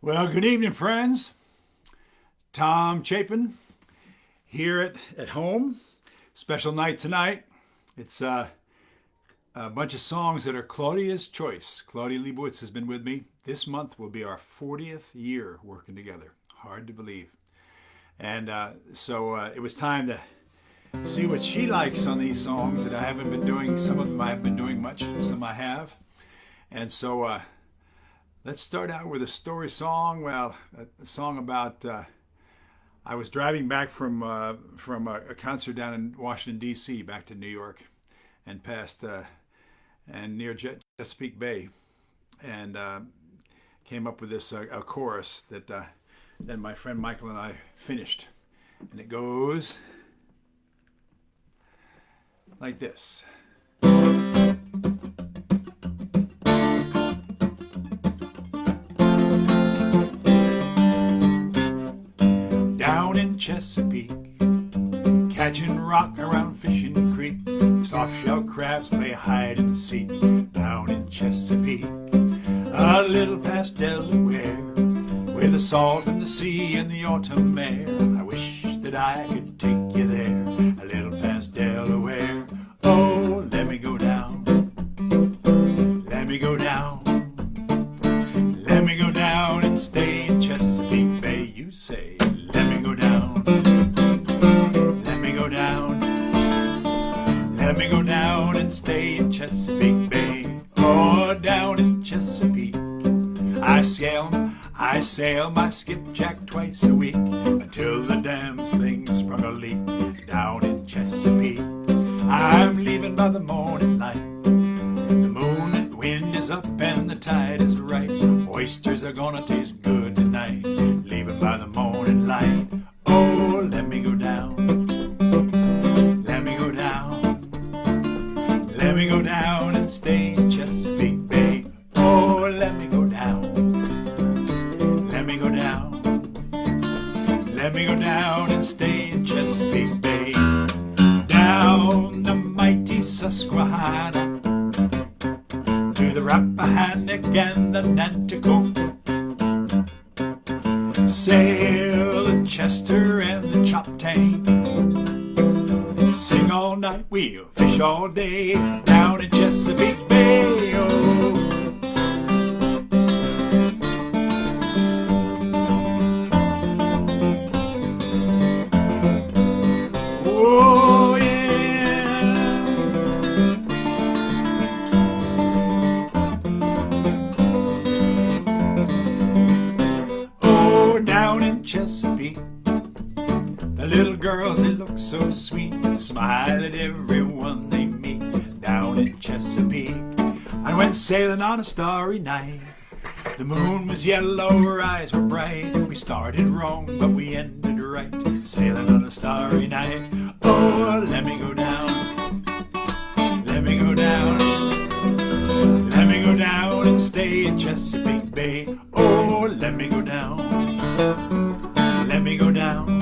Well, good evening, friends. Tom Chapin here at home. Special night tonight. It's a bunch of songs that are Claudia's choice. Claudia Leibowitz has been with me. This month will be our 40th year working together. Hard to believe. And so it was time to see what she likes on these songs that I haven't been doing. Some of them I haven't been doing much, some I have. And so let's start out with a story song. Well, a song about I was driving back from a concert down in Washington, D.C., back to New York, and past and near Chesapeake Bay, and came up with this a chorus that then my friend Michael and I finished, and it goes like this. Down in Chesapeake, catching rock around Fishing Creek, soft-shell crabs play hide and seek. Down in Chesapeake, a little past Delaware, with the salt and the sea and the autumn air. I wish that I could take you there, a little past Delaware. Oh, let me go down, let me go down, let me go down and stay in Chesapeake Bay. You say, let me go down, let me go down, let me go down and stay in Chesapeake Bay. Oh, down in Chesapeake, I sail my skipjack twice a week, until the damn thing sprung a leak. Down in Chesapeake, I'm leaving by the morning light. The moon and wind is up and the tide is right. Oysters are gonna taste good tonight, leaving by the morning light. Oh, let me go down, let me go down, let me go down and stay in Chesapeake Bay. Oh, let me go down, let me go down, let me go down and stay in Chesapeake Bay. Down the mighty Susquehanna, to the Rappahannock and the Nanticoke, sail the Chester and the Choptank, sing all night, we'll fish all day, down in Chesapeake Bay. Oh, oh yeah. Oh, down in Chesapeake, the little girls, they look so sweet, smile at everyone they meet. Down in Chesapeake, I went sailing on a starry night. The moon was yellow, her eyes were bright. We started wrong, but we ended right, sailing on a starry night. Oh, let me go down, let me go down, let me go down and stay in Chesapeake Bay. Oh, let me go down, let me go down,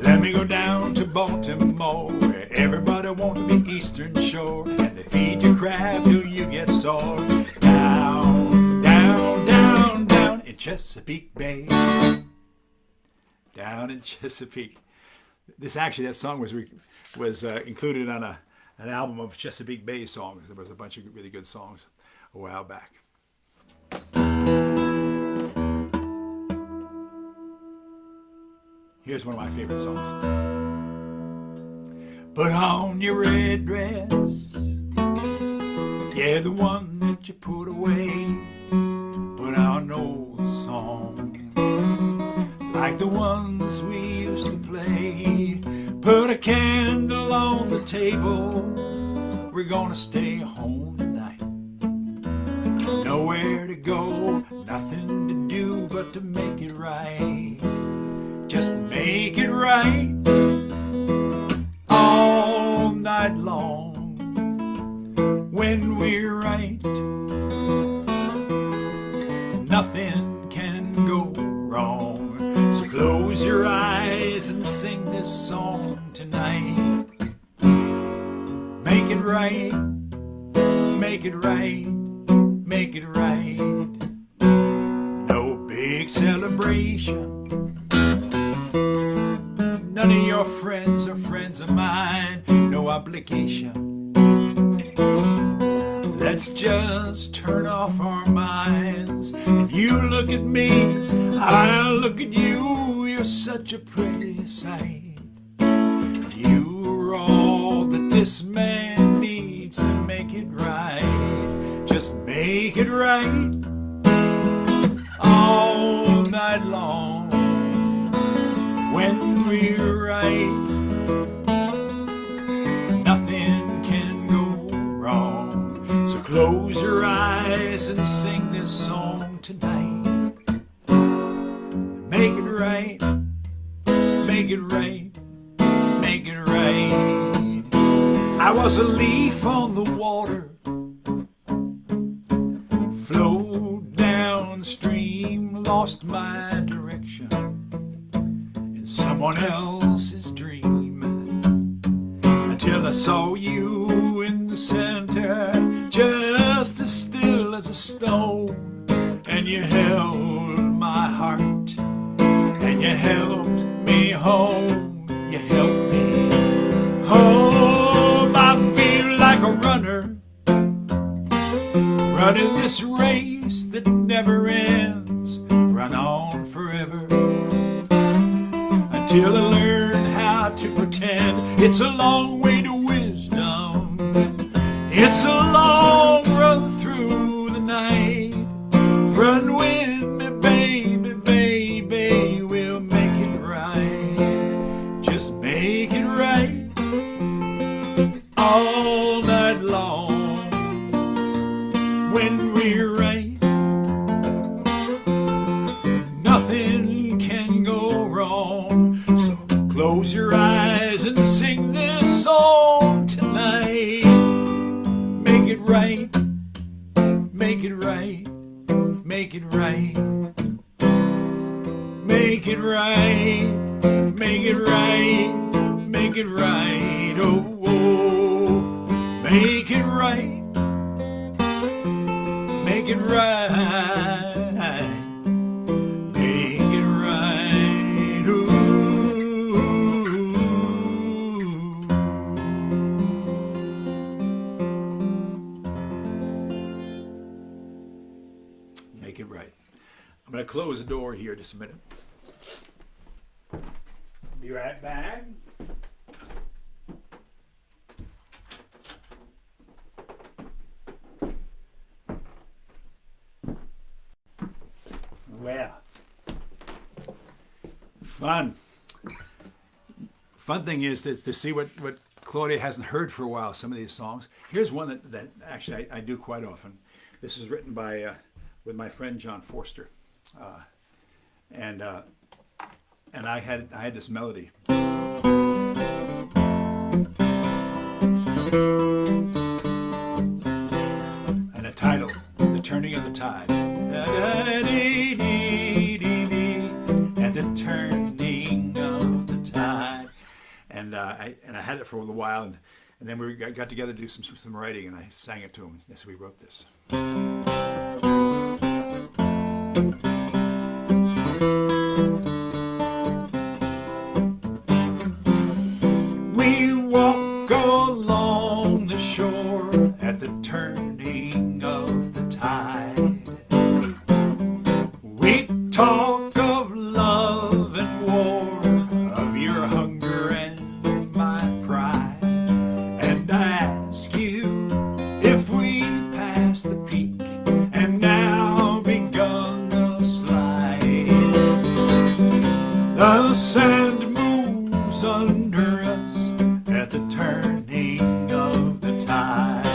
let me go down to Baltimore, where everybody wants to be Eastern Shore, and they feed you crab till you get sore. Down, down, down, down in Chesapeake Bay. Down in Chesapeake. That song was included on an album of Chesapeake Bay songs. There was a bunch of really good songs a while back. Here's one of my favorite songs. Put on your red dress, yeah, the one that you put away. Put on an old song, like the ones we used to play. Put a candle on the table, we're gonna stay home tonight. Nowhere to go, nothing to do but to make it right. Just make it right all night long. When we're right, nothing can go wrong. So close your eyes and sing this song tonight. Make it right, make it right, make it right. No big celebration. None of your friends are friends of mine, no obligation. Let's just turn off our minds, and you look at me, I'll look at you. You're such a pretty sight. You're all that this man needs to make it right. Just make it right all night long. When we're right, nothing can go wrong. So close your eyes and sing this song tonight. Make it right, make it right, make it right. I was a leaf on the water, flowed downstream, lost my direction in someone else's dream, until I saw you in the center, just as still as a stone, and you held my heart, and you helped me home, you helped me home. I feel like a runner, running this race that never ends, run on forever, until I learn how to pretend. It's a long way to wisdom, it's a long run through the night. Run with me, baby, baby, we'll make it right. Just make it right all night long. When we're right, nothing can go wrong. So close your eyes and sing this song tonight. Make it right, make it right, make it right, make it right, make it right, make it right, oh, oh. Make it right, make it right, make it right, ooh. Make it right. I'm going to close the door here just a minute. Be right back. Well, fun thing is to see what Claudia hasn't heard for a while, some of these songs. Here's one that actually I do quite often. This is written by with my friend John Forster, and I had this melody. And a title, The Turning of the Tide. At the turning of the tide. And I had it for a little while, and then we got together to do some writing, and I sang it to him. Yes, we wrote this. We walk along the shore at the turning of the tide. We talk of love and war, of your hunger and my pride. And I ask you if we passed the peak and now begun the slide. The sand moves under us at the turning of the tide.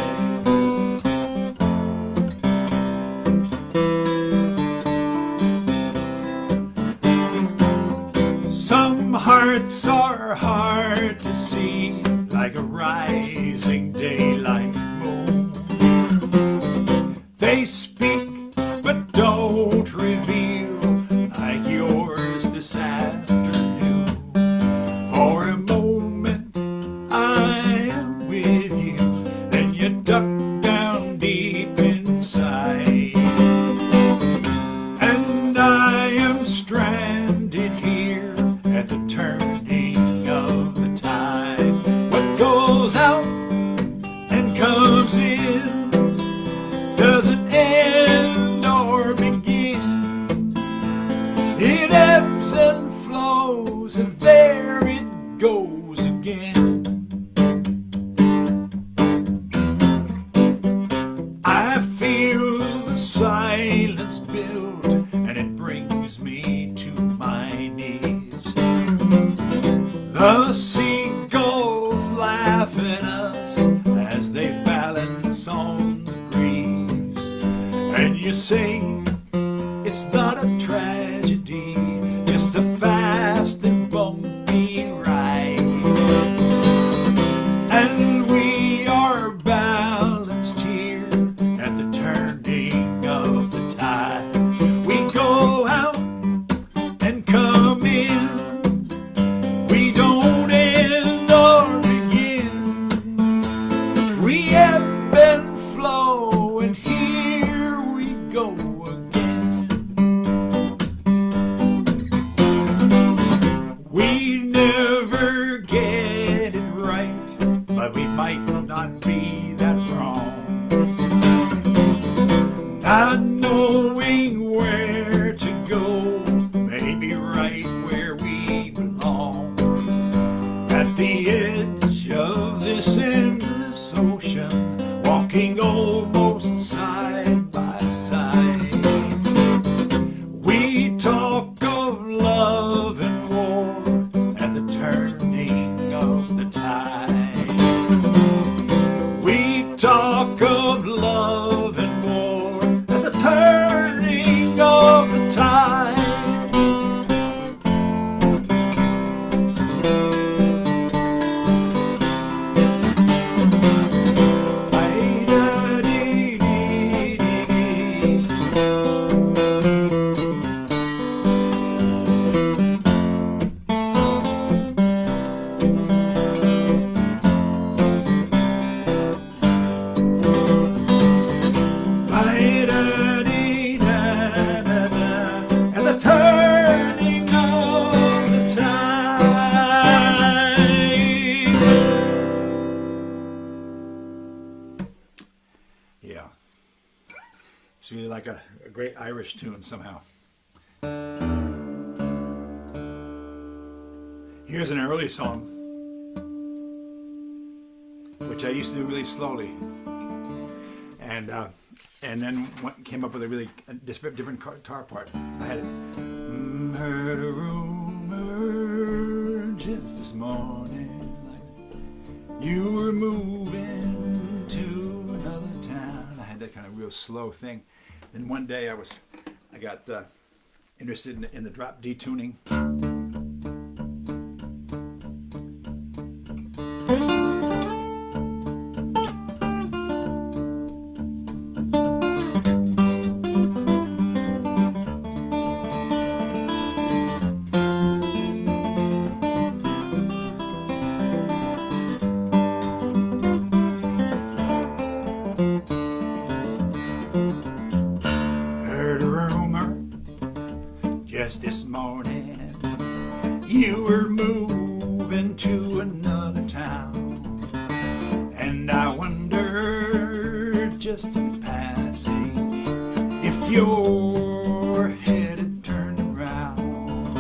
Some hearts are hard to see, like a rising daylight moon. They speak but don't reveal, like yours this afternoon. For a moment I am with you, then you duck down deep inside, and I am when you say it's not a tragedy, just a fast and bumpy ride. And we are balanced here at the turning of the tide. We go out and come in, we don't end or begin. We ebb and flow, and here we go again. We never get it right, but we might not be that wrong. Not knowing where to go, maybe right where we belong. At the edge of this endless ocean, walking almost side by side. We talk of love and war at the turning of the tide. We talk of love and war at the turning of the tide. Yeah, it's really like a great Irish tune somehow. Here's an early song, which I used to do really slowly, and then came up with a really different guitar part. I had it. Heard a rumor just this morning, like you were moving to another town. I had that kind of real slow thing. Then one day I got interested in the drop D tuning. Just this morning, you were moving to another town, and I wondered just in passing if your head had turned around.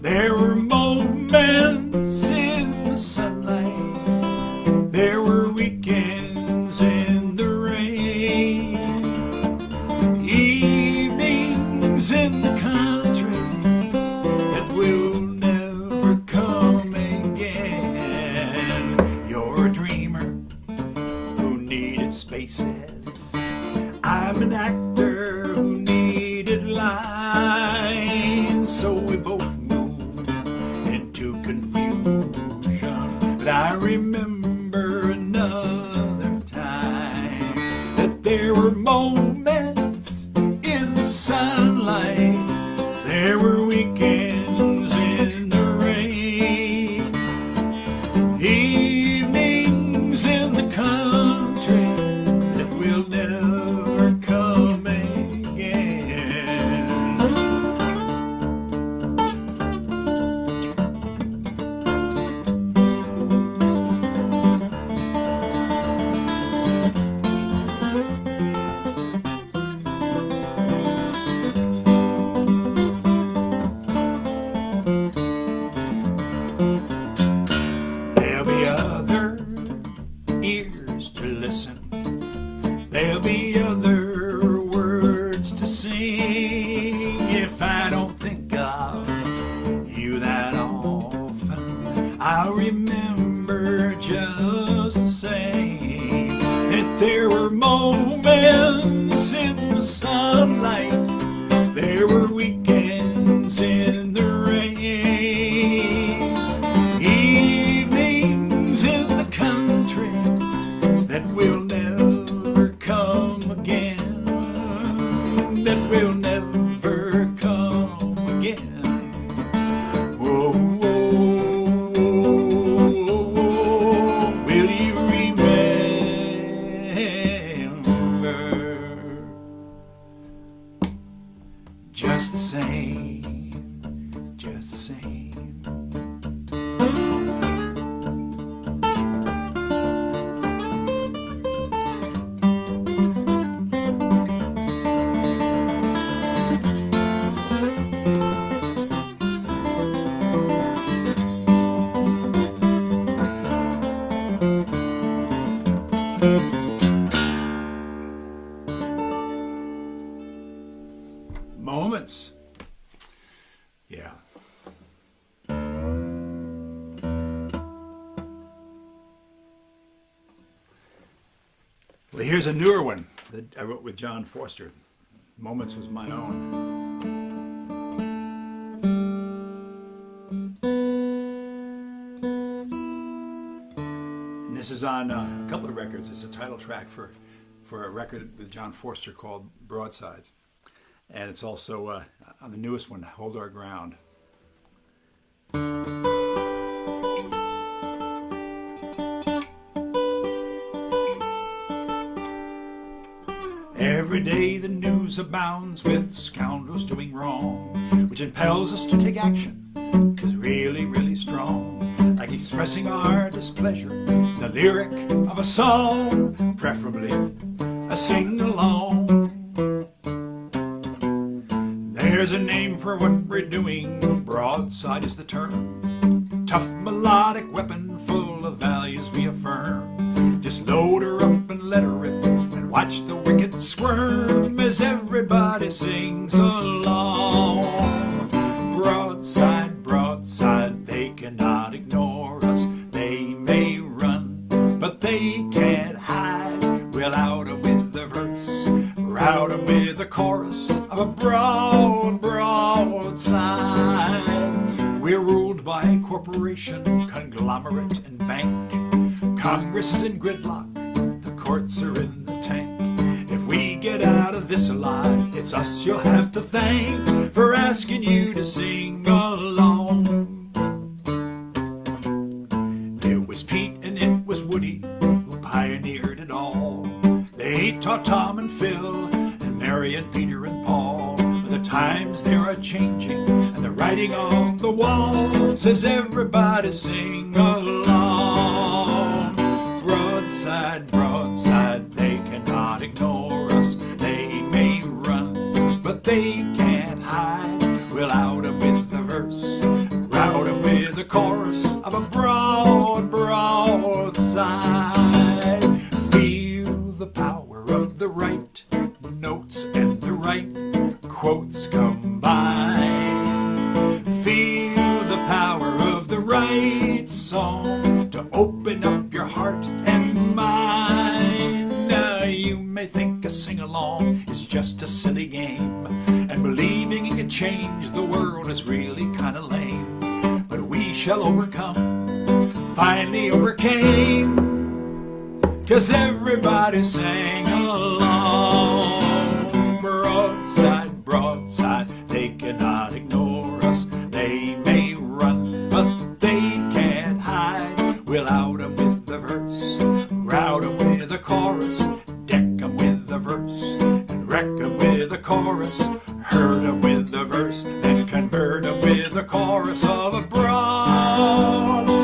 There were moments in the sunlight, there were weekends in the rain, evenings in the will never come again. You're a dreamer who needed spaces. I'm an actor who needed lines. So we both moved into confusion. But I remember another time that there were moments in the sunlight. There were weekends in the rain, evenings in the country that will never come again. There'll be other words to sing if I don't think of you that often. I'll remember just the same that there were moments in the sun will never come again. Whoa, whoa, whoa, whoa, will you remember? Just the same, just the same. Moments. Yeah. Well, here's a newer one that I wrote with John Forster. Moments was my own. And this is on a couple of records. It's a title track for a record with John Forster called Broadsides. And it's also on the newest one, Hold Our Ground. Every day the news abounds with scoundrels doing wrong, which impels us to take action, 'cause really, really strong. Like expressing our displeasure, the lyric of a song, preferably a sing-along. There's a name for what we're doing, broadside is the term. Tough melodic weapon full of values we affirm. Just load her up and let her rip, and watch the wicked squirm as everybody sings along. Broadside, broadside, they cannot ignore us. They may run, but they can't hide. We'll out 'em with the verse, rout 'em with the chorus of a broadside. We're ruled by a corporation, conglomerate and bank. Congress is in gridlock, the courts are in the tank. If we get out of this alive, it's us you'll have to thank for asking you to sing along. It was Pete and it was Woody who pioneered it all. They taught Tom and Phil and Mary and Peter and Paul. But the times they are changing and the writing on the wall says everybody sing along. Broadside, broadside, they cannot ignore us. They may run, but they can't hide. We'll out 'em with the verse, rout 'em with the chorus of a broadside. Feel the power of the right notes and the right quotes combine. Feel the power of the right song to open up your heart and mind. Now you may think a sing-along is just a silly game, and believing it can change the world is really kind of lame. But we shall overcome, finally overcame, 'cause everybody sang along. Broadside, broadside, they cannot ignore us. They may run, but they can't hide. We'll out 'em with the verse, rout 'em with the chorus, deck 'em with the verse, and wreck 'em with the chorus, hurt 'em with the verse, then convert 'em with the chorus of a broadside.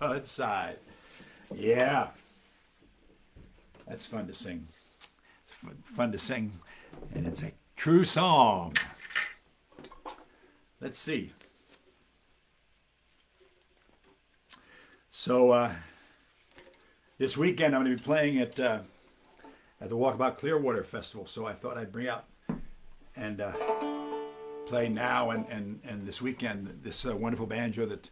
Broadside. Yeah. That's fun to sing. It's fun to sing, and it's a true song. Let's see. So this weekend I'm going to be playing at the Walkabout Clearwater Festival. So I thought I'd bring out and play now and this weekend this wonderful banjo that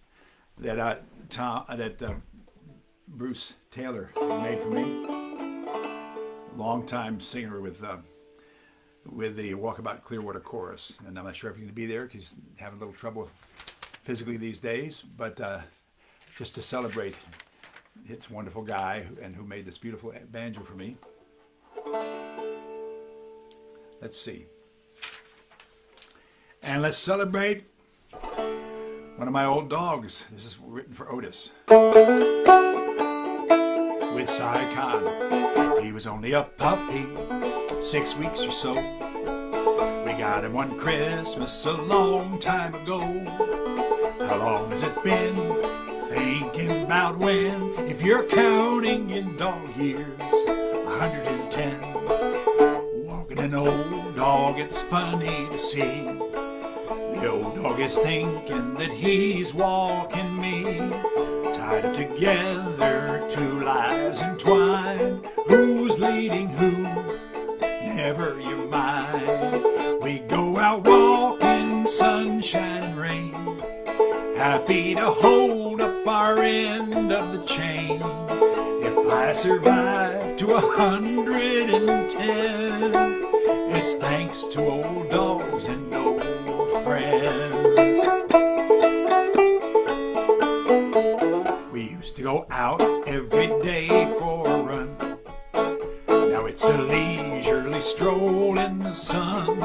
Bruce Taylor made for me. Longtime singer with with the Walkabout Clearwater Chorus. And I'm not sure if he's going to be there because he's having a little trouble physically these days, but just to celebrate this wonderful guy and who made this beautiful banjo for me. Let's see. And let's celebrate one of my old dogs. This is written for Otis. With Cy Khan. He was only a puppy, 6 weeks or so. We got him one Christmas a long time ago. How long has it been? Thinking about when? If you're counting in dog years, 110. Walking an old dog, it's funny to see. The old dog is thinking that he's walking me. Tied up together, two lives entwined. Who's leading who? Never you mind. We go out walking, sunshine and rain, happy to hold up our end of the chain. If I survive to 110, it's thanks to old dogs and old friends. We used to go out every day for a run. Now it's a leisurely stroll in the sun,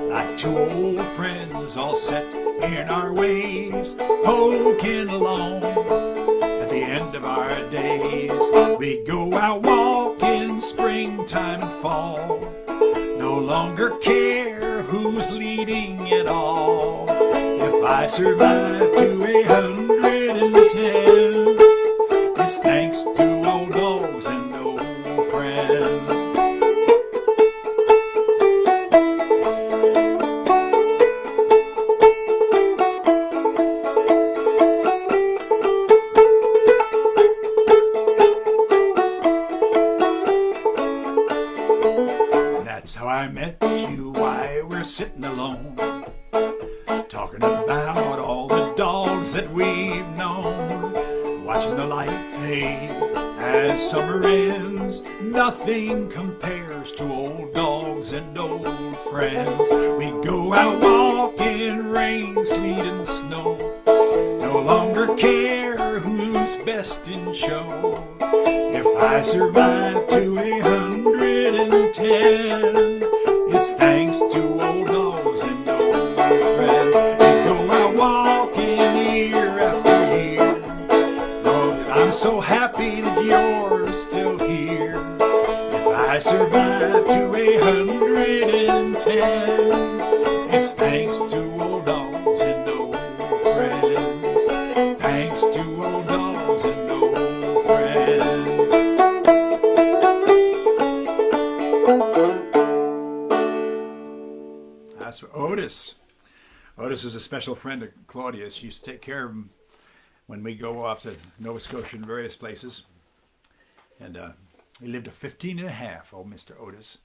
like two old friends all set in our ways, poking along at the end of our days. We go out walking springtime and fall, no longer care who's leading it all. If I survive to 110, it's thanks to old dogs and old friends. That's how I met you, why we're sitting alone, talking about all the dogs that we've known, watching the light fade as summer ends. Nothing compares to old dogs and old friends. We go out walking, rain, sleet, and snow, no longer care who's best in show. If I survive to 110, it's thanks to old dogs and old friends. We go out walking year after year, knowing I'm so happy that you're still here. If I survive to 110, it's thanks to old dogs and old friends. Thanks to old dogs and old friends. That's for Otis. Otis is a special friend of Claudia. She used to take care of him when we go off to Nova Scotia and various places. And he lived to 15 and a half, old Mr. Otis.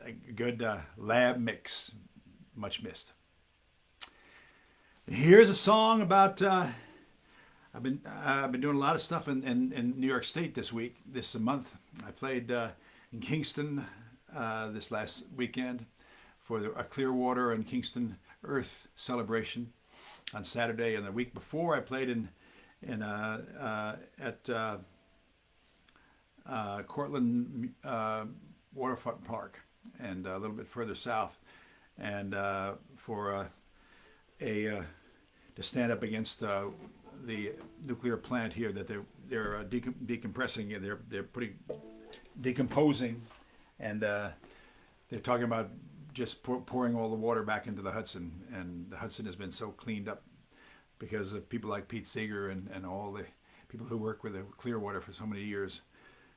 A good lab mix, much missed. And here's a song about, I've been doing a lot of stuff in New York State this month. I played in Kingston this last weekend for a Clearwater and Kingston Earth celebration on Saturday, and the week before I played at Cortland Waterfront Park and a little bit further south, and for to stand up against the nuclear plant here that they're decompressing, they're decomposing, and they're talking about just pouring all the water back into the Hudson, and the Hudson has been so cleaned up because of people like Pete Seeger and all the people who work with the Clearwater for so many years.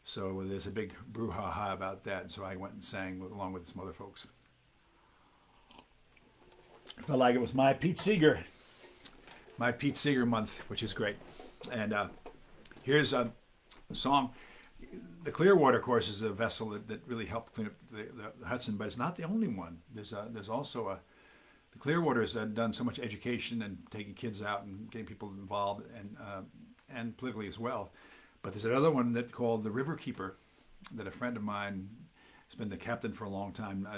So there's a big brouhaha about that, and so I went and sang along with some other folks. Felt like it was my Pete Seeger month, which is great. And here's a song. The Clearwater, of course, is a vessel that really helped clean up the Hudson, but it's not the only one. There's also the Clearwater has done so much education and taking kids out and getting people involved and politically as well. But there's another one called the Riverkeeper that a friend of mine has been the captain for a long time,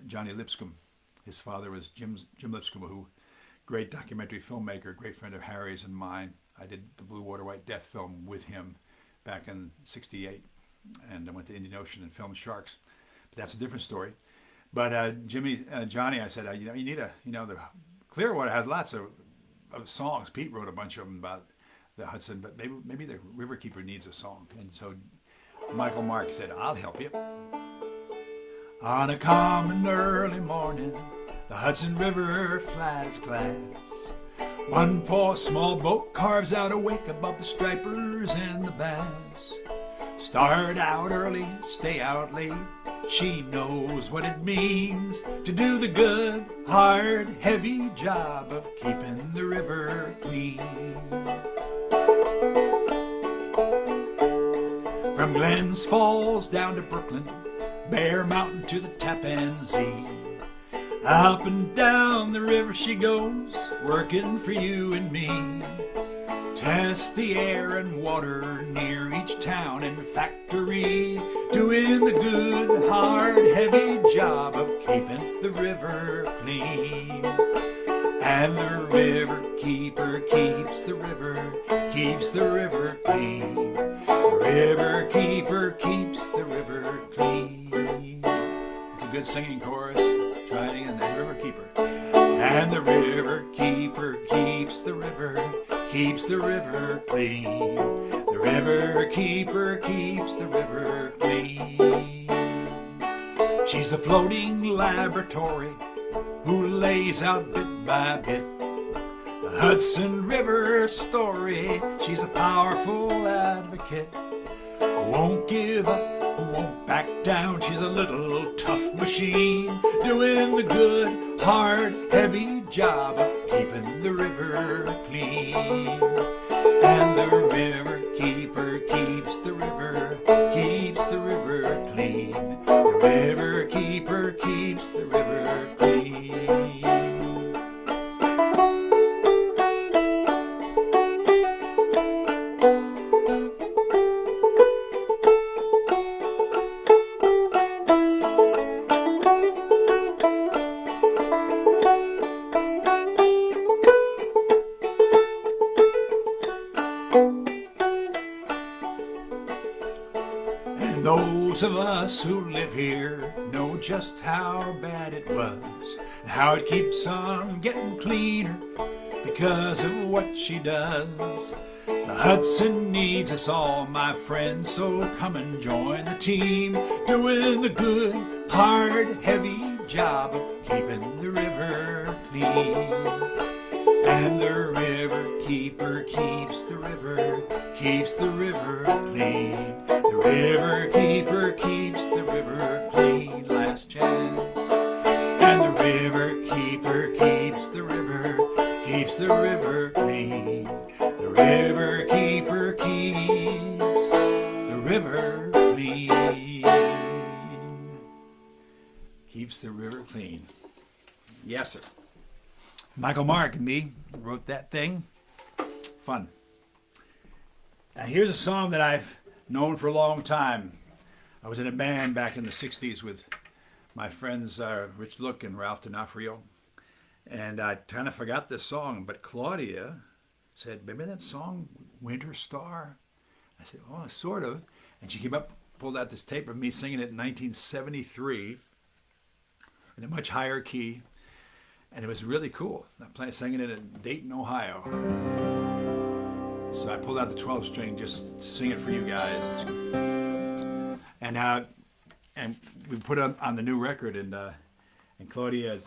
Johnny Lipscomb. His father was Jim Lipscomb, who great documentary filmmaker, great friend of Harry's and mine. I did the Blue Water White Death film with him back in '68, and I went to Indian Ocean and filmed sharks. But that's a different story. But Johnny, I said, you need the Clearwater has lots of songs. Pete wrote a bunch of them about the Hudson, but maybe the Riverkeeper needs a song. And so Michael Mark said, I'll help you. On a calm and early morning, the Hudson River flat as glass. One poor small boat carves out a wake above the stripers and the bass. Start out early, stay out late. She knows what it means to do the good, hard, heavy job of keeping the river clean. From Glens Falls down to Brooklyn, Bear Mountain to the Tappan Zee. Up and down the river she goes, working for you and me. Test the air and water near each town and factory, doing the good, hard, heavy job of keeping the river clean. And the Riverkeeper keeps the river clean. The Riverkeeper keeps the river clean. It's a good singing chorus. Try it again, the Riverkeeper. And the Riverkeeper keeps the river clean. The Riverkeeper keeps the river clean. She's a floating laboratory who lays out bit by bit the Hudson River story. She's a powerful advocate who won't give up, who won't back down. She's a little tough machine doing the good, hard, heavy job of keeping the river clean. And the Riverkeeper keeps the river clean. The Riverkeeper keeps the river clean. Those of us who live here know just how bad it was and how it keeps on getting cleaner because of what she does. The Hudson needs us all, my friends, so come and join the team, doing the good, hard, heavy job of keeping the river clean. And the Riverkeeper keeps the river clean. The Riverkeeper keeps the river clean. Last chance. And the Riverkeeper keeps the river clean. The Riverkeeper keeps the river clean. Keeps the river clean. Yes, sir. Michael Mark and me wrote that thing. Fun. Now here's a song that I've known for a long time. I was in a band back in the 60s with my friends Rich Look and Ralph D'Onofrio. And I kind of forgot this song, but Claudia said, remember that song, Winter Star? I said, oh, sort of. And she came up, pulled out this tape of me singing it in 1973 in a much higher key. And it was really cool. I singing it in Dayton, Ohio. So I pulled out the 12 string just to sing it for you guys. And we put it on the new record, and Claudia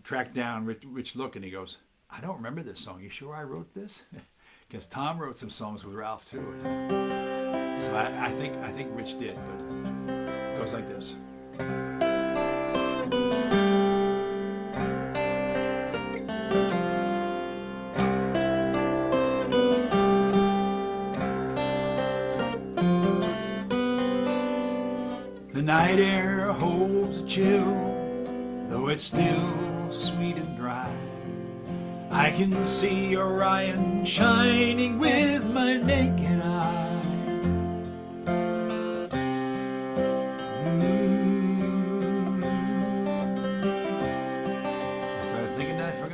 tracked down Rich Look, and he goes, I don't remember this song. You sure I wrote this? Because Tom wrote some songs with Ralph too. So I think Rich did, but it goes like this. The night air holds a chill, though it's still sweet and dry. I can see Orion shining with my naked eye.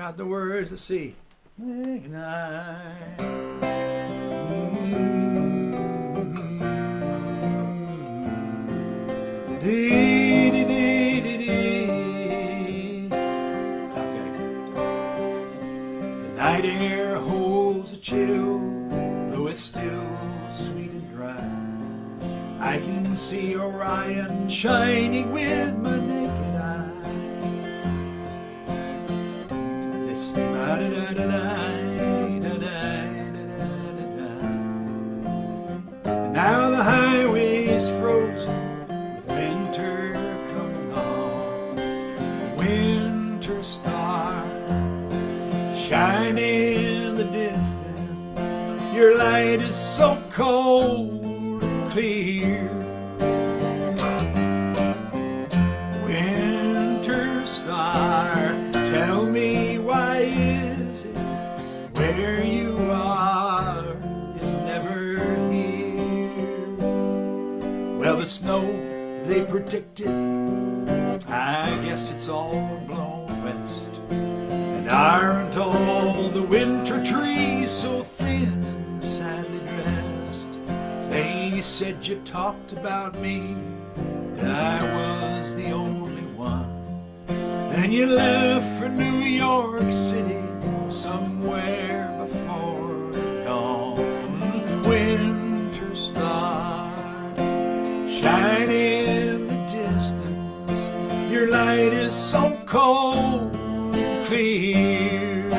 got the words. Let's see. Night air holds a chill, though it's still sweet and dry. I can see Orion shining with my naked eye. This now the highway's frozen with winter coming on. Winter star shining in the distance, your light is so cold and clear. Winter star, tell me why is it where you are is never here? Well, the snow they predicted, I guess it's all blown west. And aren't all the winter trees so thin and sadly dressed? They said you talked about me, that I was the only one. Then you left for New York City somewhere before dawn. Winter star shining in the distance, your light is so cold clear.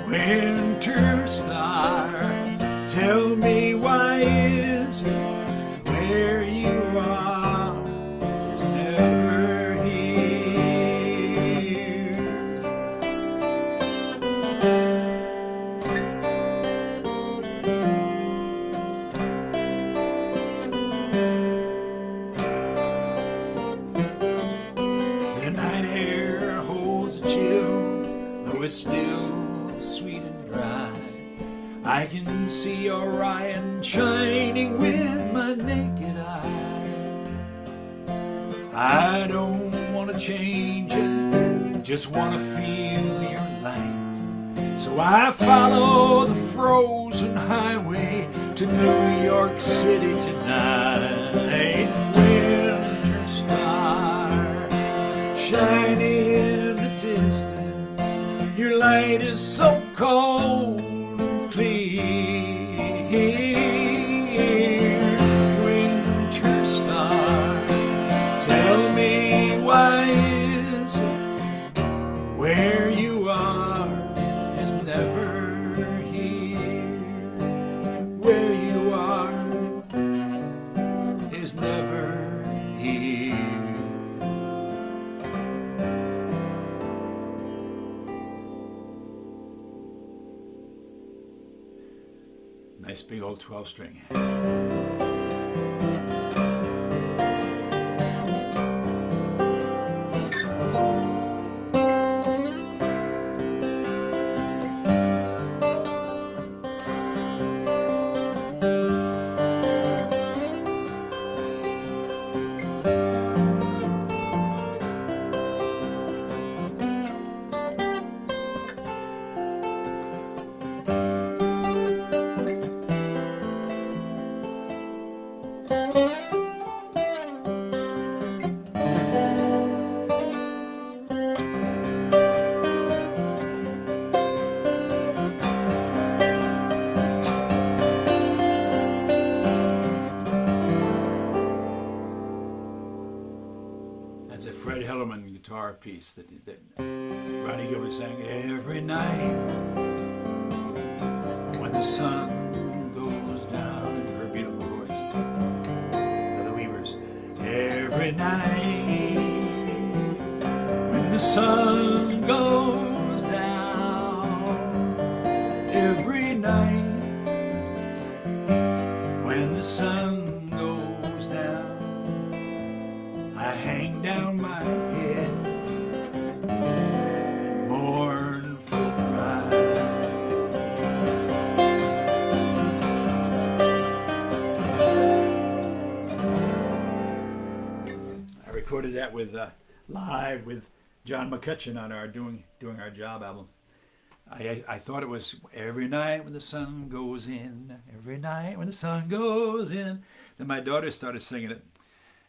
Winter star, tell me why is it where you are is never here? The night air holds a chill, though it's still sweet and dry. I can see Orion shining with my naked eye. I don't want to change it, just want to feel your light. So I follow the frozen highway to New York City tonight. Winter star shining in the distance, your light is so cold clear. Winter star, tell me why is it where you are is never here? Where you are is never here. Nice big old 12 string. That's a Fred Hellerman guitar piece that Ronnie Gilbert sang every night when the sun goes down, and her beautiful voice. The Weavers. Every night when the sun goes down, every night when the sun goes down, I hang down my head and mournful cry. I recorded that with live with John McCutcheon on our doing our job album. I thought it was every night when the sun goes in, every night when the sun goes in. Then my daughter started singing it,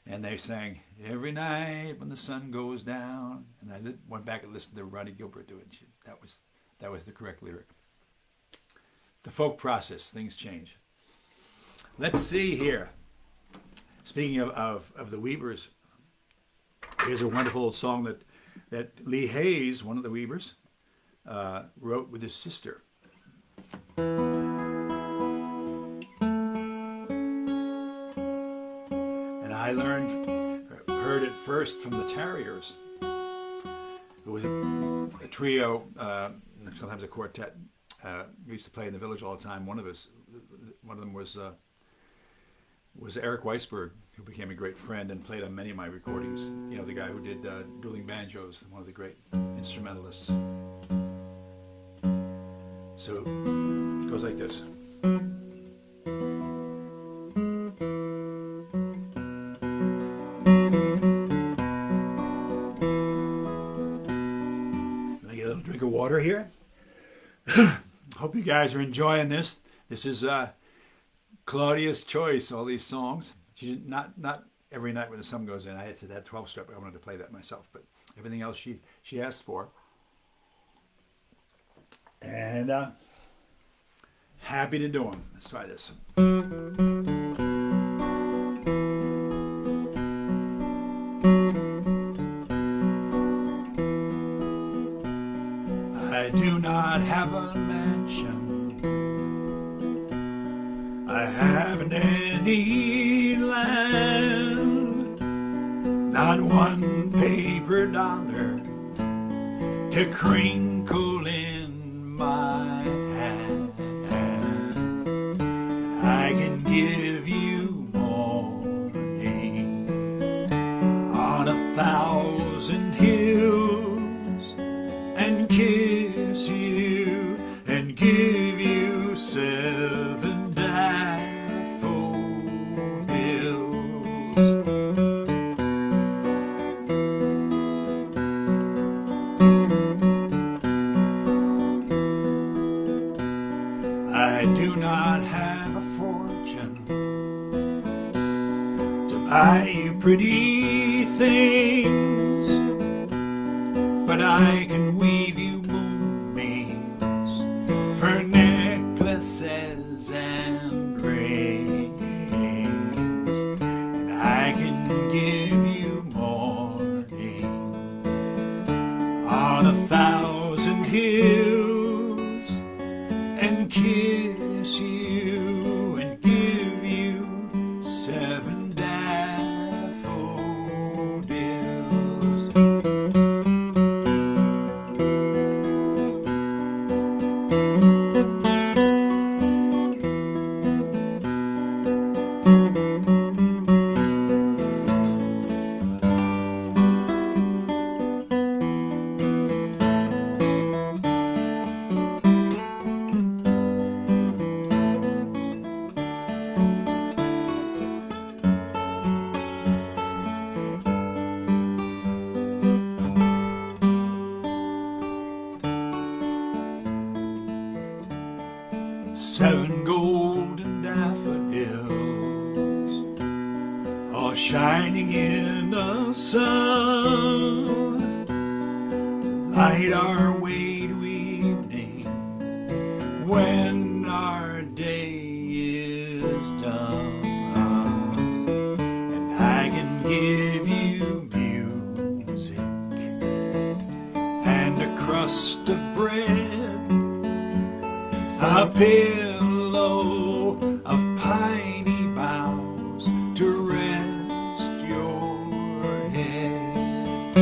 and they sang every night when the sun goes down. And I went back and listened to Ronnie Gilbert do it. That was the correct lyric. The folk process, things change. Let's see here. Speaking of the Weavers, here's a wonderful old song that Lee Hayes, one of the Weavers, wrote with his sister. And I heard it first from the Tarriers, who was a trio, sometimes a quartet. We used to play in the village all the time. One of them was Eric Weisberg, who became a great friend and played on many of my recordings. You know, the guy who did Dueling Banjos, one of the great instrumentalists. So it goes like this. Can I get a little drink of water here? Hope you guys are enjoying this. This is Claudia's choice, all these songs. She did not every night when the sun goes in. I had said that 12-step. I wanted to play that myself, but everything else she asked for. And happy to do them. Let's try this. I do not have a mansion. I haven't any land, not one paper dollar to crinkle in my hand. I can give you morning on 1,000 hills and kiss you and give you 7 daffodils. I do not have a fortune to buy you pretty things, but I can weave you moonbeams for necklaces and rings, and I can give you morning on 1,000 hills and kiss you and give you 7 daffodils. Seven golden daffodils, all shining in the sun, light our way to evening when our day is done. And I can give you music and a crust of bread, a pillow of piney boughs to rest your head.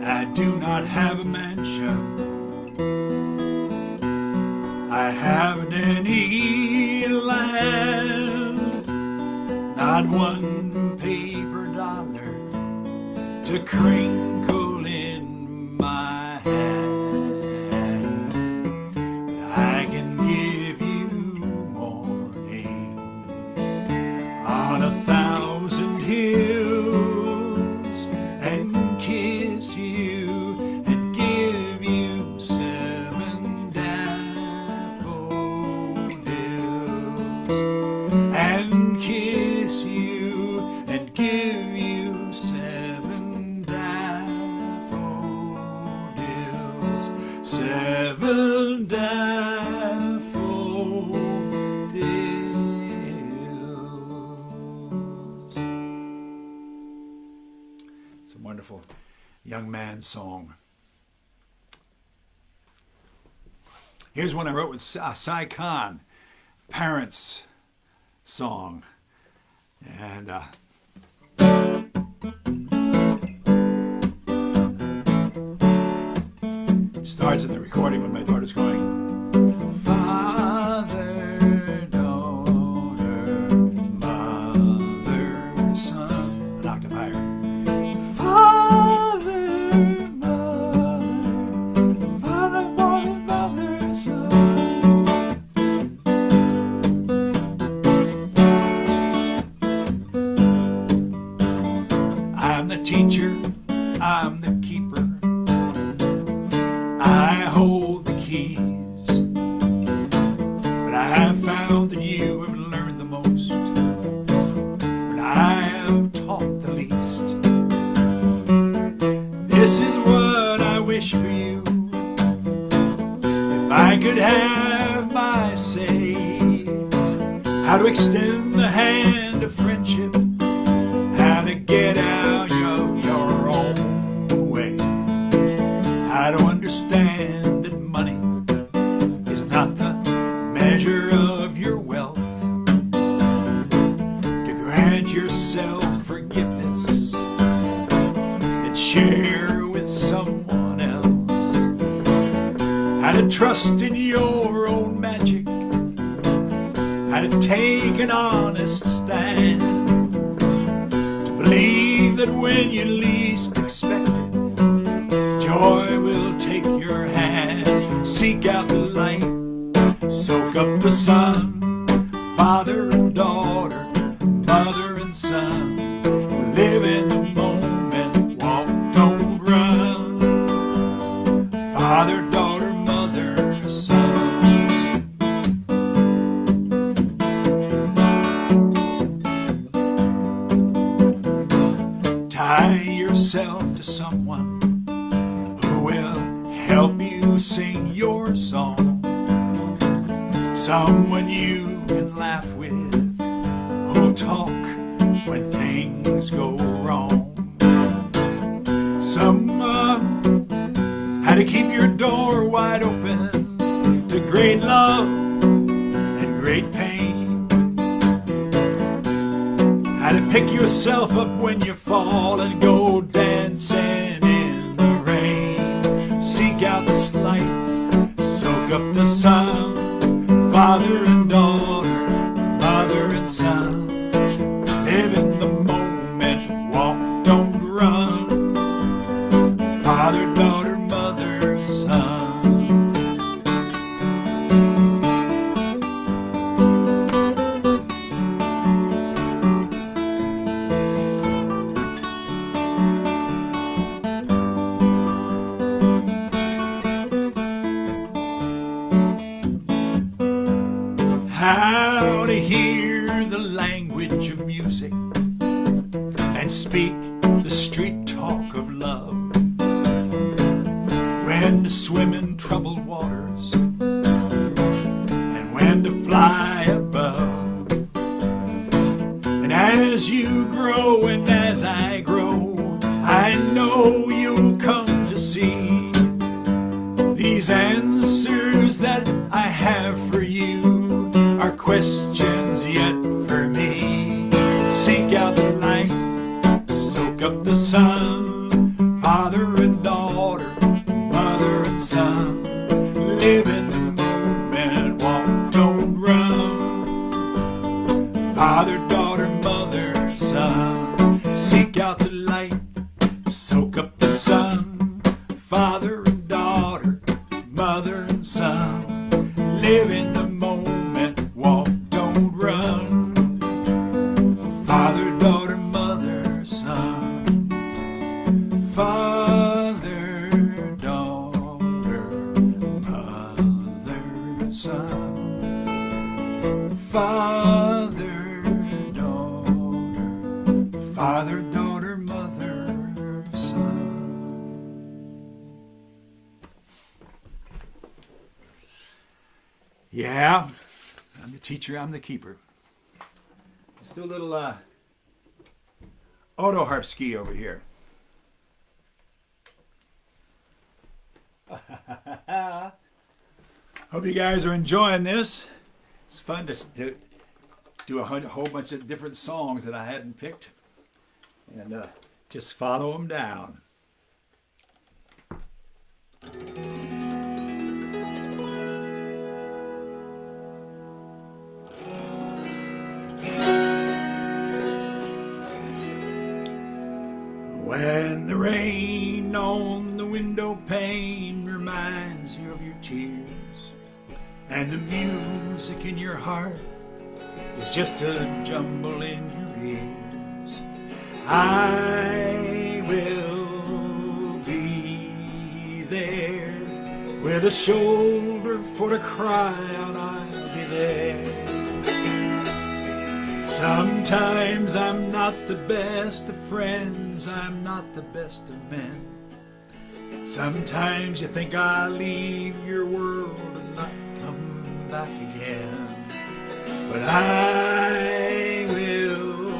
I do not have a mansion. I haven't any land, not one paper dollar to crinkle in my hand. I can give you more young man's song. Here's one I wrote with Sai Khan, parents' song. And it starts in the recording when my daughter's going, Father, daughter, mother, son, an octave higher. Father, mother, father, mother, son. I'm the teacher, I'm the keeper, I hold the keys, but I have found that you have learned the most, but I have taught the least. This is what I wish for you, if I could have my say, how to extend the hand of friendship, how to get out of your own way, how to understand that money is not the measure of your wealth, to grant yourself forgiveness, then share with someone else, how to trust in your own magic, how to take an honest stand, believe that when you least expect it, joy will take your hand. Seek out the light, soak up the sun, father and daughter, mother and son. Live in the moment, walk, don't run. Father, daughter, mother, son. Tie yourself to someone who will help you sing your song, someone you can laugh with, who'll talk when things go wrong, someone how to keep your door wide open to great love and great pain, how to pick yourself up when you fall and go dancing in the rain. Seek out this light, soak up the sun, father and daughter, mother and son. Live in the moment, walk, don't run. Father, daughter, mother, son. How to hear the language of music and speak the street talk of love, when to swim in troubled waters and when to fly above. And as you grow and as I grow, I know you'll come to see these answers that I have for you are questions yet for me. Seek out the light, soak up the sun, father and daughter, mother and son. Live in the moment, walk, don't run. Father, daughter, mother, son. Seek out the light, soak up the sun, father and daughter, mother and son. Live in the moment, walk, don't run. Father, daughter, mother, son. Father, daughter, mother, son. Father, daughter, mother, son. Yeah, I'm the teacher, I'm the keeper. Let's do a little auto harp ski over here. Hope you guys are enjoying this. It's fun to do a whole bunch of different songs that I hadn't picked, and just follow them down. When the rain on the window pane reminds you of your tears, and the music in your heart is just a jumble in your ears, I will be there with a shoulder for to cry on. I'll be there. Sometimes I'm not the best of friends, I'm not the best of men. Sometimes you think I'll leave your world and not come back again. But I will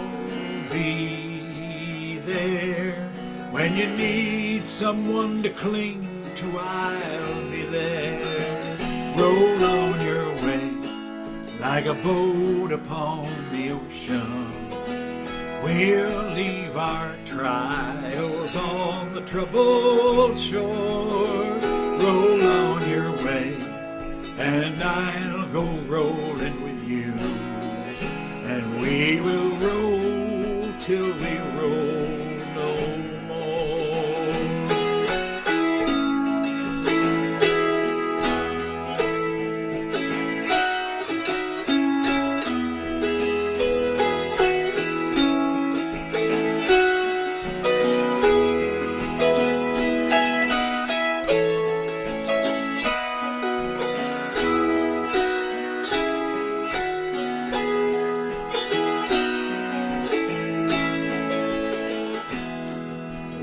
be there when you need someone to cling to. I'll be there. Roll on your way like a boat upon the ocean. We'll leave our trials on the troubled shore. Roll on your way, and I'll go rolling with you. And we will roll till we roll no more.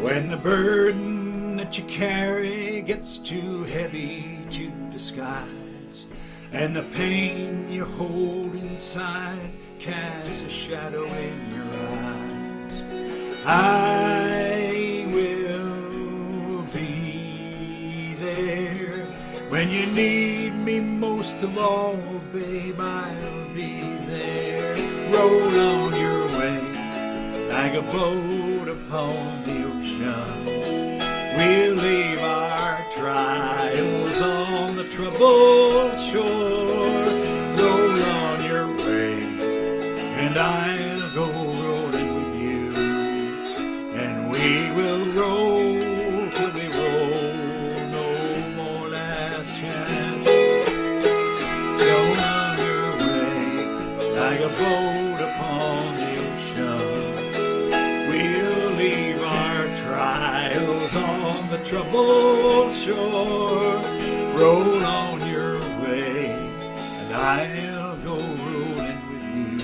When the burden that you carry gets too heavy to disguise, and the pain you hold inside casts a shadow in your eyes, I will be there when you need me most of all, babe. I'll be there. Roll on your way like a boat upon the ocean. We'll leave our trials on the troubled shore. Roll on your way, and I'll go rolling with you. And we will roll till we roll no more. Last chance. Roll on your way like a boat upon the ocean. We'll leave our trials on the troubled shore. Roll on your way, and I'll go rolling with you.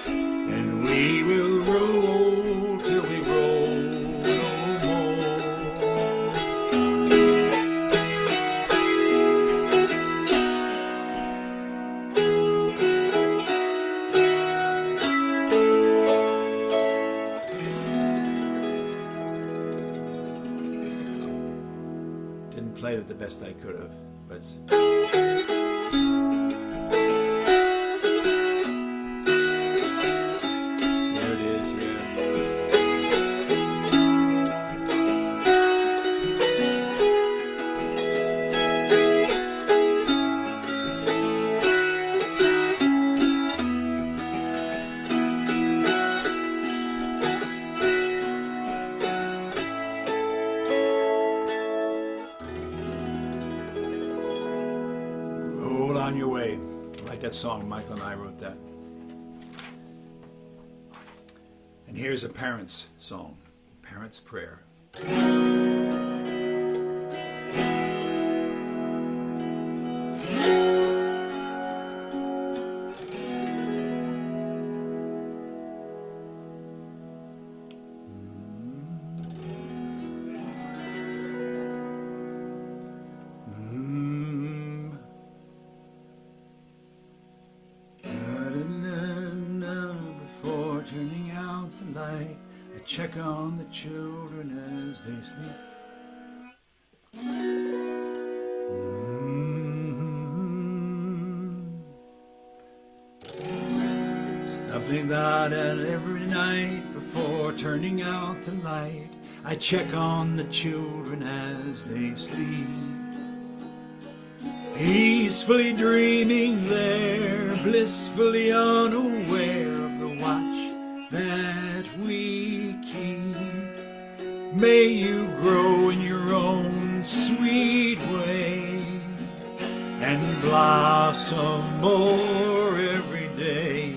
And we will roll till we roll no more. Didn't play it the best I could have, but there it is, yeah. Roll on your way. I like that song. Michael and I wrote that. And here's a parent's song, Parent's Prayer. Before turning out the light, I check on the children as they sleep. Think that every night before turning out the light, I check on the children as they sleep, peacefully dreaming there, blissfully unaware of the watch that we keep. May you grow in your own sweet way and blossom more every day,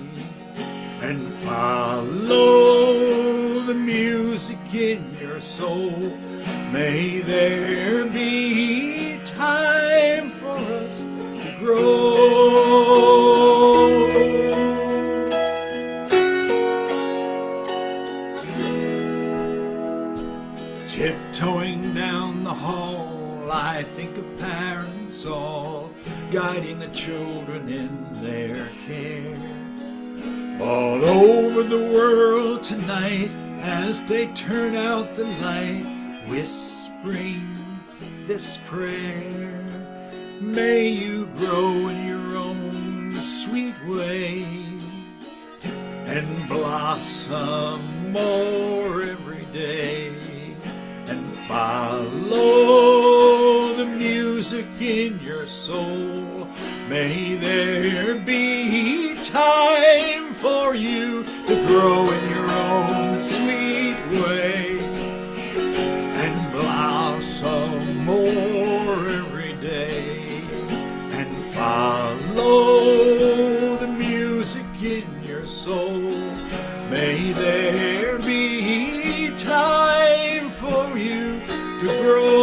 and follow the music in your soul. May there be time for us to grow. Tiptoeing down the hall, I think of parents all guiding the children in their care. All over the world tonight, as they turn out the light, whispering this prayer. May you grow in your own sweet way and blossom more every day, and follow the music in your soul. May there be time for you to grow in your own sweet way and blossom more every day, and follow the music in your soul. May there be time for you to grow.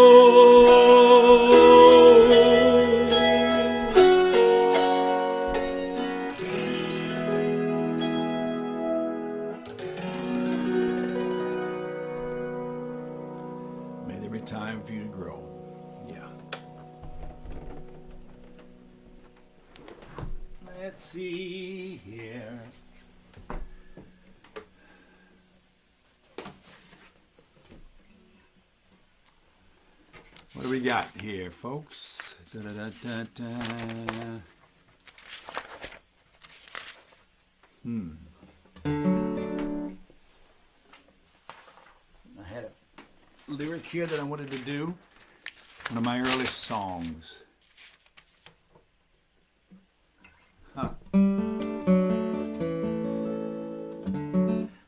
May there be time for you to grow. Yeah. Let's see here. What do we got here, folks? I had a lyric here that I wanted to do. One of my earliest songs. How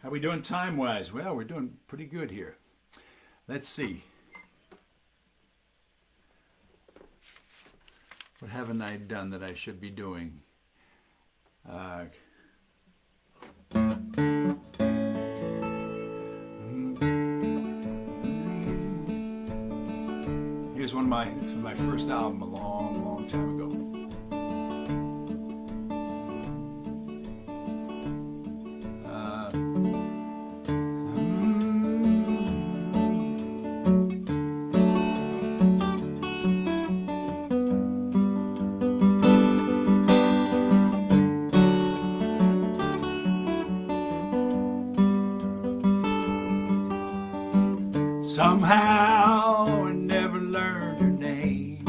we doing time-wise? Well, we're doing pretty good here. Let's see. What haven't I done that I should be doing? Here's one of my, it's from my first album a long, long time ago. Somehow I never learned her name.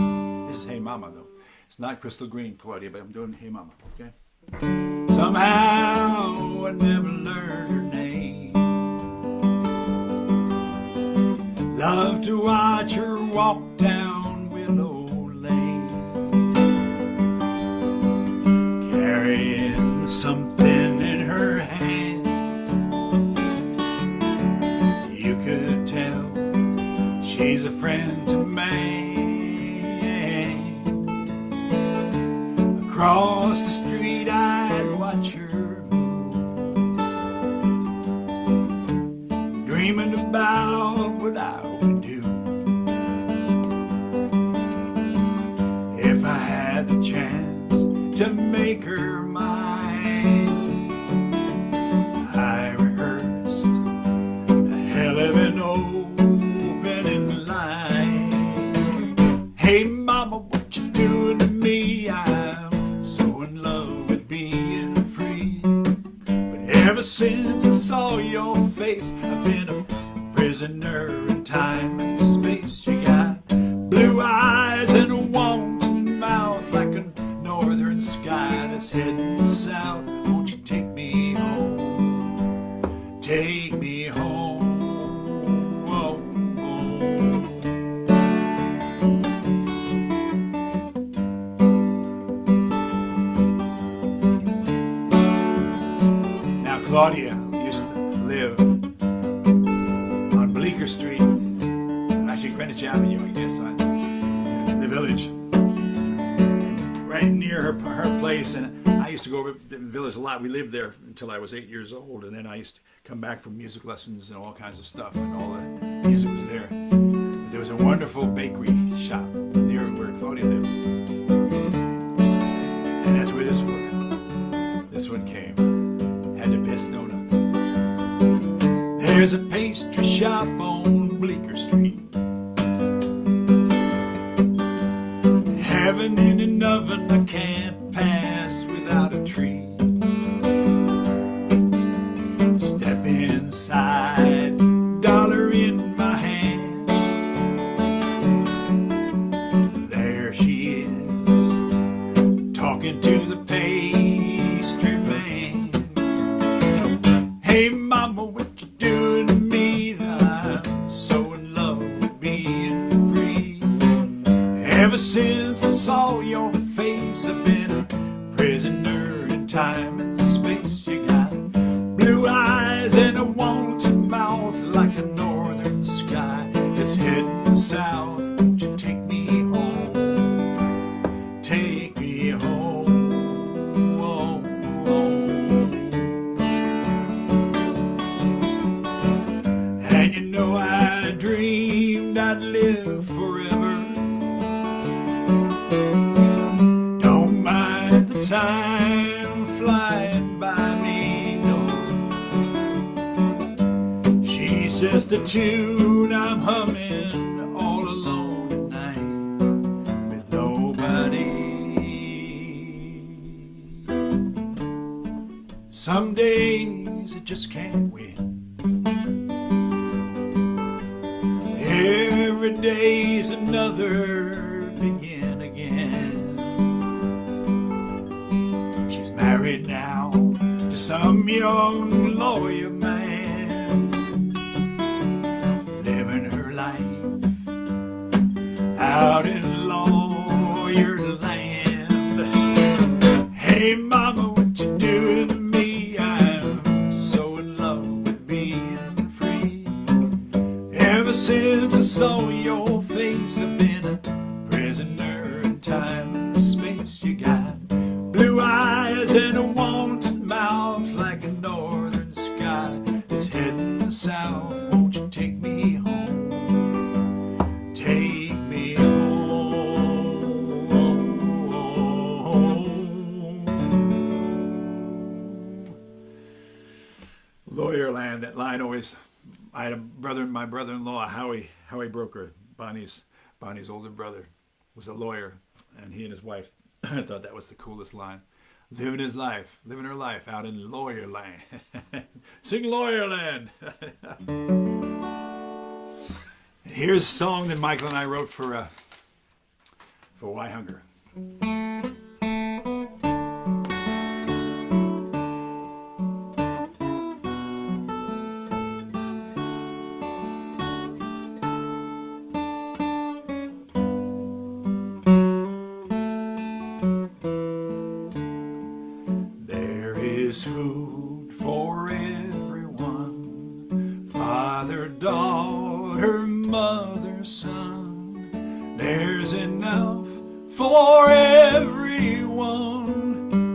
This is Hey Mama though. It's not Crystal Green, Claudia, but I'm doing Hey Mama, okay? Somehow I never learned her name. Love to watch her walk down Willow Lane, carrying something in her hand. You could tell she's a friend to man. Across the street I'd watch her move, dreaming about what I would do if I had the chance to make her mine. I rehearsed a hell of an opening line. Hey mama, what you doing to me? I'm so in love with being free, but ever since I saw your face, I've been a prisoner in time and space. You got blue eyes and a wanton mouth, like a northern sky that's heading south. Won't you take me home? Claudia used to live on Bleecker Street, actually Greenwich Avenue, I guess, in the village, and right near her place. And I used to go over to the village a lot. We lived there until I was 8 years old, and then I used to come back from music lessons and all kinds of stuff, and all the music was there. But there was a wonderful bakery shop near where Claudia lived, and that's where this one came. Had the best donuts. There's a pastry shop on Bleecker Street, heaven in an oven I can't pass without a treat. Step inside, dollar in my hand. There she is, talking to the pastry man. Hey mama, what you doing to me? I'm so in love with being free. Ever since I saw your face, I've been a prisoner in time and space. You got blue eyes and a wanted mouth like a northern sky that's heading south. Won't you take me home? Take me home. Oh, oh. And you know I dreamed I'd live forever. Don't mind the time flying by me, no. She's just a tune I'm humming all alone at night with nobody. Some days I just can't win. Every day's another begin again. She's married now to some young lawyer man, living her life out in lawyer land. Hey mama, what you doing to me? I'm so in love with being free. Ever since I saw your face, I've been a prisoner in time and space. You got blue eyes and a wanted mouth like a northern sky that's heading south. Won't you take me home? Take me home. Lawyerland, that line always. I had my brother-in-law, Howie Broker, Bonnie's older brother, was a lawyer, and he and his wife I thought that was the coolest line. Living his life, living her life out in Lawyerland. Sing Lawyerland. Here's a song that Michael and I wrote for Why Hunger. There's food for everyone, father, daughter, mother, son. There's enough for everyone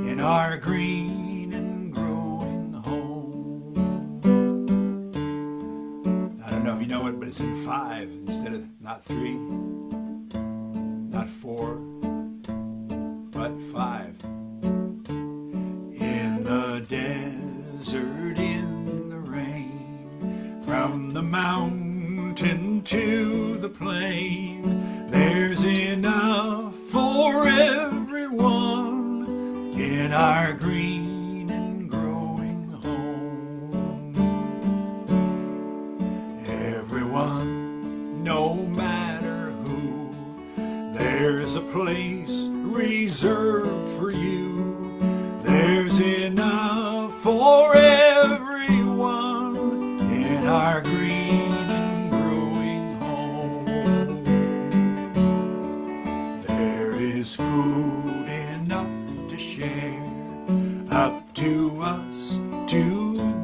in our green and growing home. I don't know if you know it, but it's in 5 instead of not 3, not 4, but 5. The desert, in the rain, from the mountain to the plain, there's enough for everyone in our green and growing home. Everyone, no matter who, there's a place reserved for you. There's enough for everyone in our green and growing home. There is food enough to share, up to us to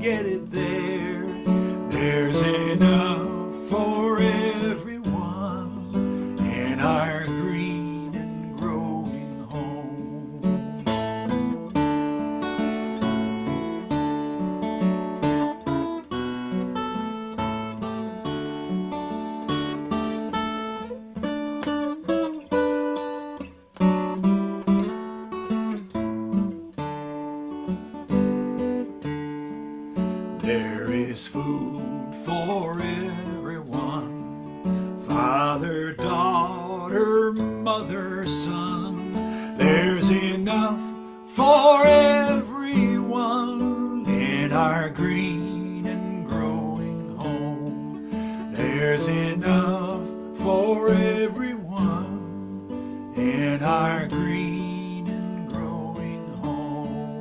is food for everyone. Father, daughter, mother, son, there's enough for everyone in our green and growing home. There's enough for everyone in our green and growing home.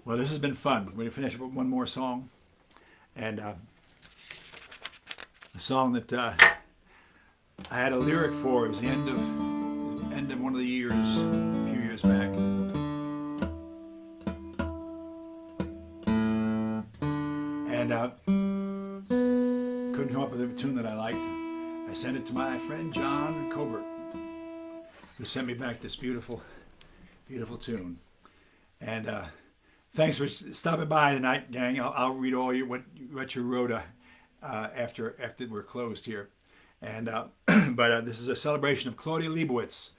Well, this has been fun. We're going to finish up with one more song. And a song that I had a lyric for. It was the end of one of the years, a few years back. And couldn't come up with a tune that I liked. I sent it to my friend John Colbert, who sent me back this beautiful, beautiful tune. And thanks for stopping by tonight, gang. I'll read all what you wrote after we're closed here. And but this is a celebration of Claudia Leibowitz,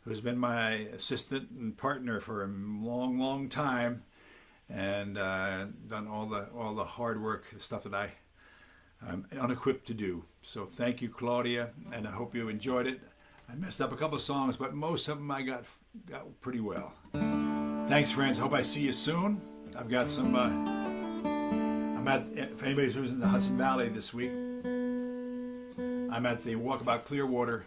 who's been my assistant and partner for a long, long time, and done all the hard work, the stuff that I'm unequipped to do. So thank you, Claudia, and I hope you enjoyed it. I messed up a couple of songs, but most of them I got pretty well. Thanks, friends. Hope I see you soon. I've got some. If anybody's who's in the Hudson Valley this week, I'm at the Walkabout Clearwater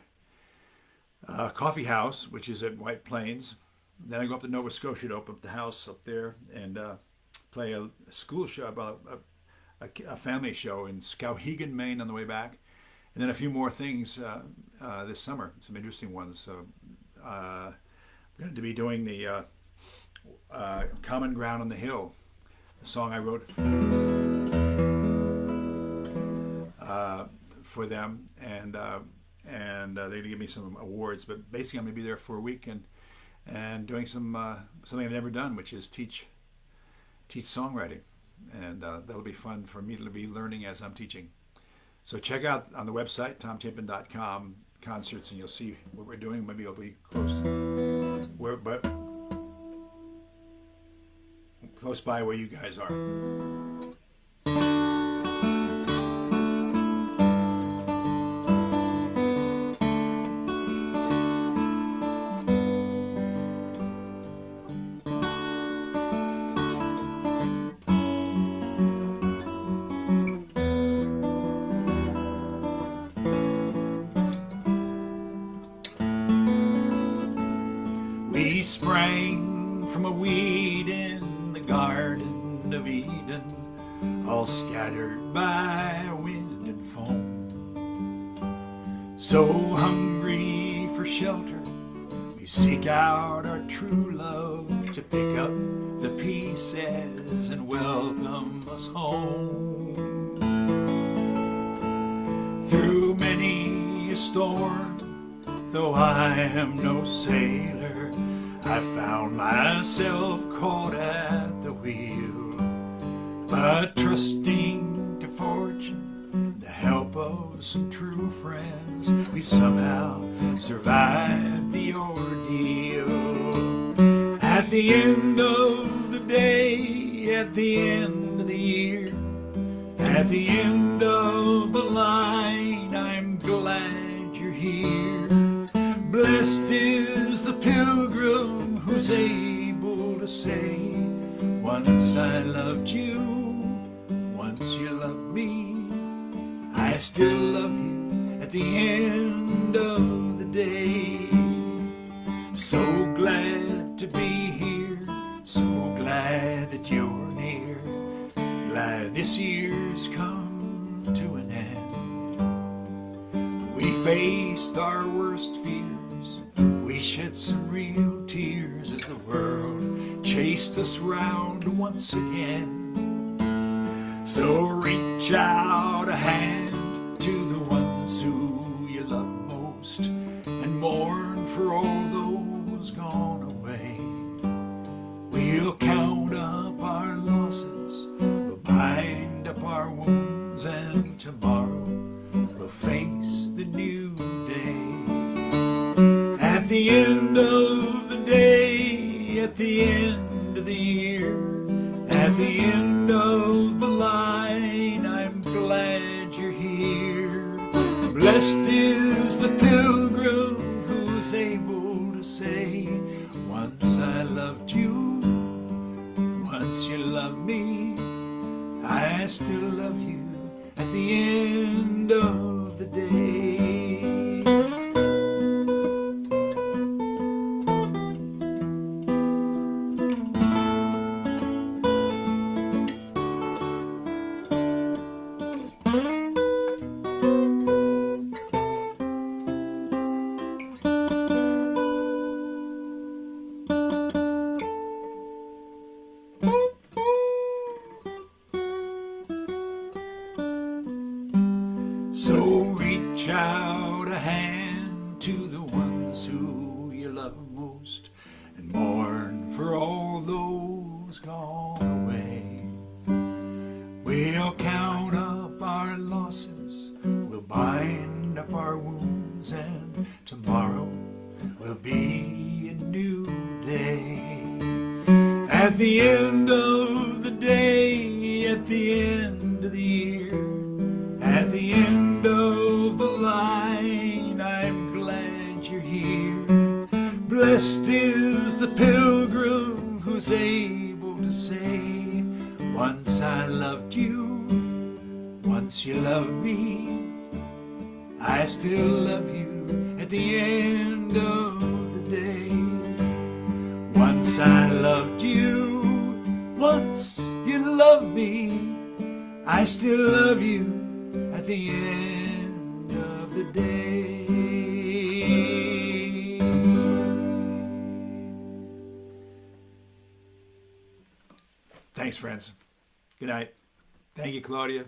Coffee House, which is at White Plains. Then I go up to Nova Scotia to open up the house up there and play a school show, a family show in Skowhegan, Maine on the way back. And then a few more things this summer, some interesting ones. So I'm going to be doing the Common Ground on the Hill, a song I wrote for them, and they're going to give me some awards. But basically, I'm going to be there for a week and doing something I've never done, which is teach songwriting, and that'll be fun for me to be learning as I'm teaching. So check out on the website tomchapin.com concerts, and you'll see what we're doing. Maybe I'll be close by where you guys are. We sprang from a weed in the Garden of Eden, all scattered by wind and foam. So hungry for shelter, we seek out our true love to pick up the pieces and welcome us home. Through many a storm, though I am no sailor, I found myself caught at the wheel. But trusting to fortune, the help of some true friends, we somehow survived the ordeal. At the end of the day, at the end of the year, at the end of the line, I'm glad you're here. Blessed is the pilgrim who's able to say, once I loved you, once you loved me, I still love you at the end of the day. So glad to be here, so glad that you're near, glad this year's come to an end. We faced our worst fears, we shed some real tears as the world chased us round once again. So reach out a hand to the ones who you love most and mourn for all those gone away. We'll count up our losses, we'll bind up our wounds and of the year. At the end of the line, I'm glad you're here. Blessed is the pilgrim who's able to say, once I loved you, once you loved me, I still love you at the end of the day. So reach out a hand to the ones who you love most, and mourn for all those gone away. We'll count up our losses, we'll bind up our wounds, and tomorrow will be a new day. At the end of the day, at the end of the year, at the end of the line, I'm glad you're here. Blessed is the pilgrim who's able to say, once I loved you, once you loved me, I still love you at the end of the day. Once I loved you, once you loved me, I still love you at the end of the day. Thanks, friends. Good night. Thank you, Claudia.